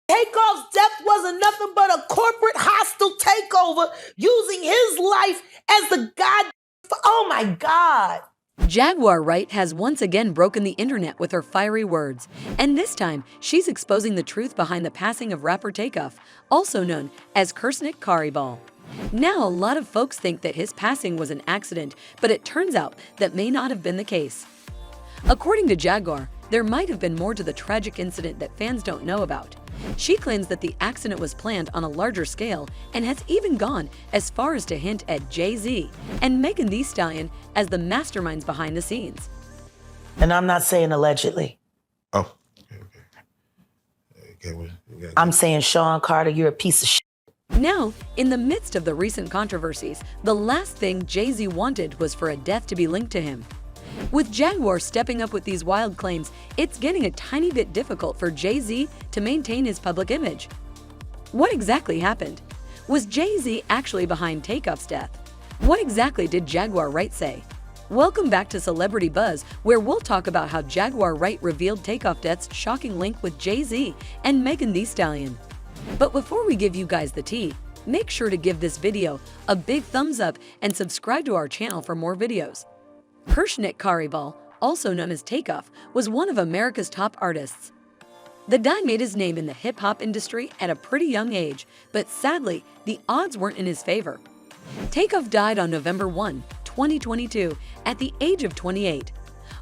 TakeOff's death wasn't nothing but a corporate hostile takeover using his life as the god. Oh my God. Jaguar Wright has once again broken the internet with her fiery words, and this time she's exposing the truth behind the passing of rapper TakeOff, also known as Kirsnick Khari Ball. Now, a lot of folks think that his passing was an accident, but it turns out that may not have been the case. According to Jaguar, there might have been more to the tragic incident that fans don't know about. She claims that the accident was planned on a larger scale and has even gone as far as to hint at Jay-Z and Meghan the Stallion as the masterminds behind the scenes. And I'm not saying allegedly. Oh, okay. I'm saying, Sean Carter, you're a piece of shit. Now, in the midst of the recent controversies, the last thing Jay-Z wanted was for a death to be linked to him. With Jaguar stepping up with these wild claims, it's getting a tiny bit difficult for Jay-Z to maintain his public image. What exactly happened? Was Jay-Z actually behind TakeOff's death? What exactly did Jaguar Wright say? Welcome back to Celebrity Buzz, where we'll talk about how Jaguar Wright revealed TakeOff death's shocking link with Jay-Z and Meghan the Stallion. But before we give you guys the tea, make sure to give this video a big thumbs up and subscribe to our channel for more videos. Kirsnick Khari Ball, also known as TakeOff, was one of America's top artists. The guy made his name in the hip-hop industry at a pretty young age, but sadly, the odds weren't in his favor. TakeOff died on November 1, 2022, at the age of 28.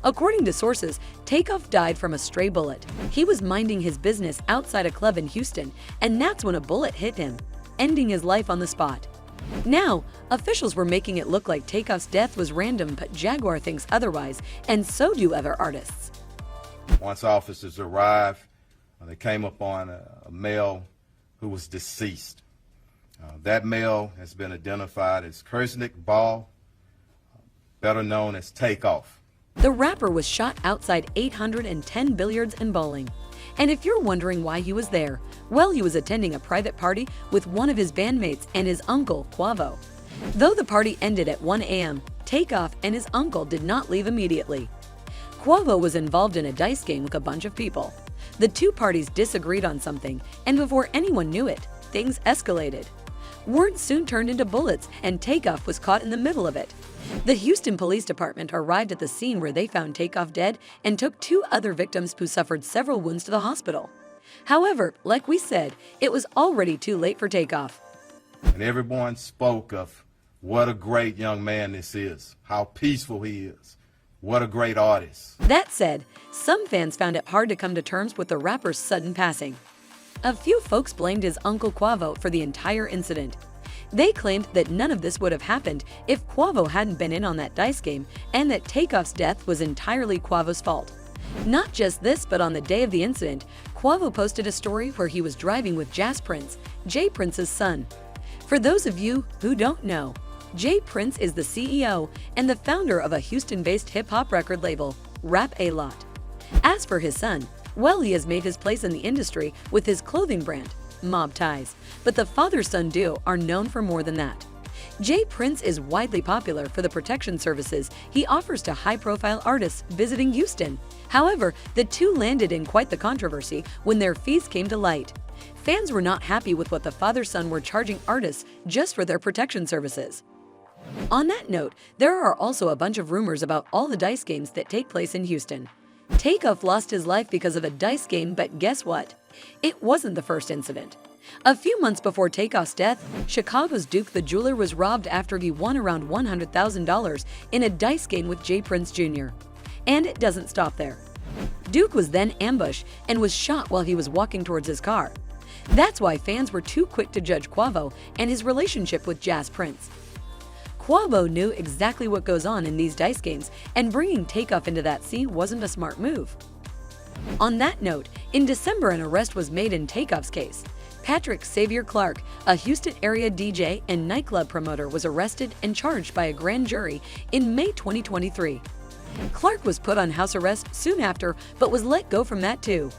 According to sources, TakeOff died from a stray bullet. He was minding his business outside a club in Houston, and that's when a bullet hit him, ending his life on the spot. Now, officials were making it look like TakeOff's death was random, but Jaguar thinks otherwise, and so do other artists. Once officers arrived, they came upon a male who was deceased. That male has been identified as Kirsnick Ball, better known as TakeOff. The rapper was shot outside 810 Billiards and Bowling. And if you're wondering why he was there, well, he was attending a private party with one of his bandmates and his uncle, Quavo. Though the party ended at 1 a.m., TakeOff and his uncle did not leave immediately. Quavo was involved in a dice game with a bunch of people. The two parties disagreed on something, and before anyone knew it, things escalated. Words soon turned into bullets, and TakeOff was caught in the middle of it. The Houston Police Department arrived at the scene where they found TakeOff dead and took two other victims who suffered several wounds to the hospital. However, like we said, it was already too late for TakeOff. And everyone spoke of what a great young man this is, how peaceful he is, what a great artist. That said, some fans found it hard to come to terms with the rapper's sudden passing. A few folks blamed his uncle Quavo for the entire incident. They claimed that none of this would have happened if Quavo hadn't been in on that dice game, and that TakeOff's death was entirely Quavo's fault. Not just this, but on the day of the incident, Quavo posted a story where he was driving with Jazz Prince, Jay Prince's son. For those of you who don't know, Jay Prince is the CEO and the founder of a Houston-based hip-hop record label, Rap-A-Lot. As for his son, well, he has made his place in the industry with his clothing brand, Mob Ties, but the father-son duo are known for more than that. Jay Prince is widely popular for the protection services he offers to high-profile artists visiting Houston. However, the two landed in quite the controversy when their fees came to light. Fans were not happy with what the father-son were charging artists just for their protection services. On that note, there are also a bunch of rumors about all the dice games that take place in Houston. TakeOff lost his life because of a dice game, but guess what? It wasn't the first incident. A few months before TakeOff's death, Chicago's Duke the Jeweler was robbed after he won around $100,000 in a dice game with Jay Prince Jr. And it doesn't stop there. Duke was then ambushed and was shot while he was walking towards his car. That's why fans were too quick to judge Quavo and his relationship with Jazz Prince. Quavo knew exactly what goes on in these dice games, and bringing TakeOff into that scene wasn't a smart move. On that note, in December an arrest was made in TakeOff's case. Patrick Xavier Clark, a Houston area DJ and nightclub promoter, was arrested and charged by a grand jury in May 2023. Clark was put on house arrest soon after, but was let go from that too.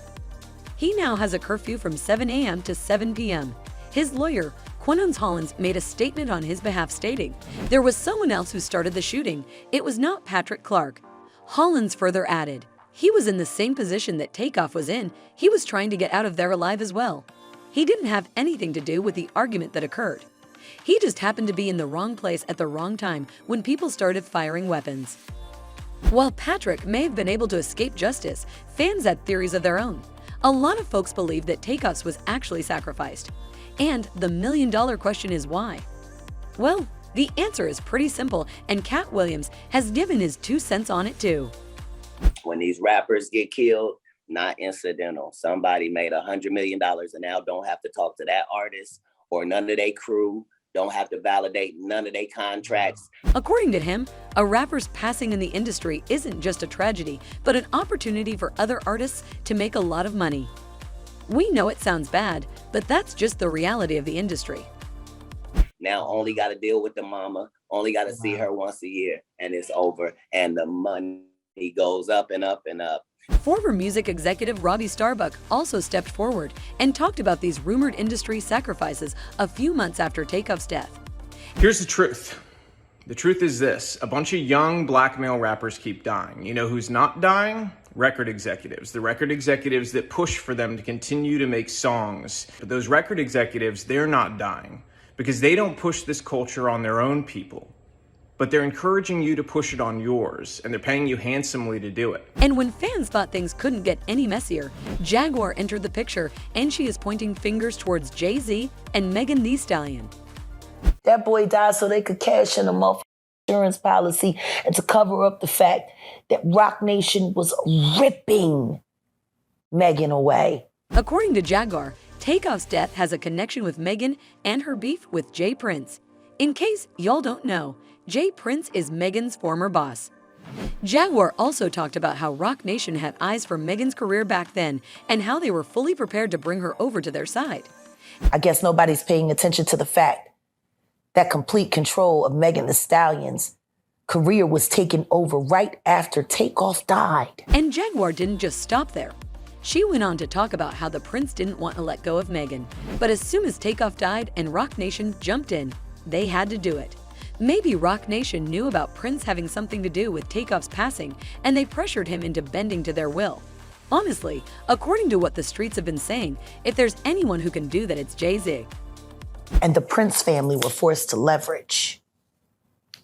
He now has a curfew from 7 a.m. to 7 p.m. His lawyer, Quinons Hollins, made a statement on his behalf stating, "There was someone else who started the shooting. It was not Patrick Clark." Hollins further added, "He was in the same position that TakeOff was in. He was trying to get out of there alive as well." He didn't have anything to do with the argument that occurred. He just happened to be in the wrong place at the wrong time when people started firing weapons. While Patrick may have been able to escape justice, fans had theories of their own. A lot of folks believe that TakeOff was actually sacrificed. And the million-dollar question is why? Well, the answer is pretty simple, and Cat Williams has given his 2 cents on it too. When these rappers get killed, not incidental. Somebody made $100 million and now don't have to talk to that artist or none of their crew, don't have to validate none of their contracts. According to him, a rapper's passing in the industry isn't just a tragedy, but an opportunity for other artists to make a lot of money. We know it sounds bad, but that's just the reality of the industry. Now only got to deal with the mama, only got to see her once a year, and it's over, and the money goes up and up and up. Former music executive Robbie Starbuck also stepped forward and talked about these rumored industry sacrifices a few months after TakeOff's death. Here's the truth. The truth is this: a bunch of young black male rappers keep dying. You know who's not dying? Record executives. The record executives that push for them to continue to make songs. But those record executives, they're not dying because they don't push this culture on their own people. But they're encouraging you to push it on yours, and they're paying you handsomely to do it. And when fans thought things couldn't get any messier, Jaguar entered the picture, and she is pointing fingers towards Jay-Z and Meghan the Stallion. That boy died so they could cash in a motherfucking insurance policy and to cover up the fact that Roc Nation was ripping Meghan away. According to Jaguar, TakeOff's death has a connection with Meghan and her beef with Jay Prince. In case y'all don't know, Jay Prince is Meghan's former boss. Jaguar also talked about how Roc Nation had eyes for Meghan's career back then and how they were fully prepared to bring her over to their side. I guess nobody's paying attention to the fact that complete control of Megan Thee Stallion's career was taken over right after TakeOff died. And Jaguar didn't just stop there. She went on to talk about how the prince didn't want to let go of Meghan, but as soon as TakeOff died and Roc Nation jumped in, they had to do it. Maybe Roc Nation knew about Prince having something to do with TakeOff's passing, and they pressured him into bending to their will. Honestly, according to what the streets have been saying, if there's anyone who can do that, it's Jay-Z. And the Prince family were forced to leverage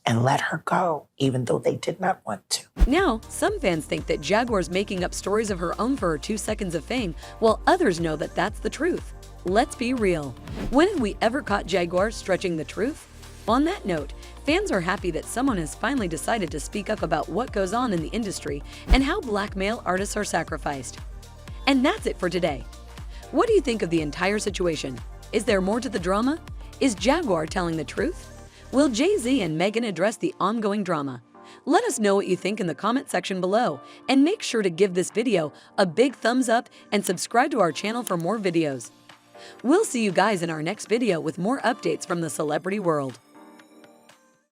and let her go, even though they did not want to. Now, some fans think that Jaguar's making up stories of her own for her 2 seconds of fame, while others know that that's the truth. Let's be real. When have we ever caught Jaguar stretching the truth? On that note, fans are happy that someone has finally decided to speak up about what goes on in the industry and how black male artists are sacrificed. And that's it for today. What do you think of the entire situation? Is there more to the drama? Is Jaguar telling the truth? Will Jay-Z and Meghan address the ongoing drama? Let us know what you think in the comment section below, and make sure to give this video a big thumbs up and subscribe to our channel for more videos. We'll see you guys in our next video with more updates from the celebrity world.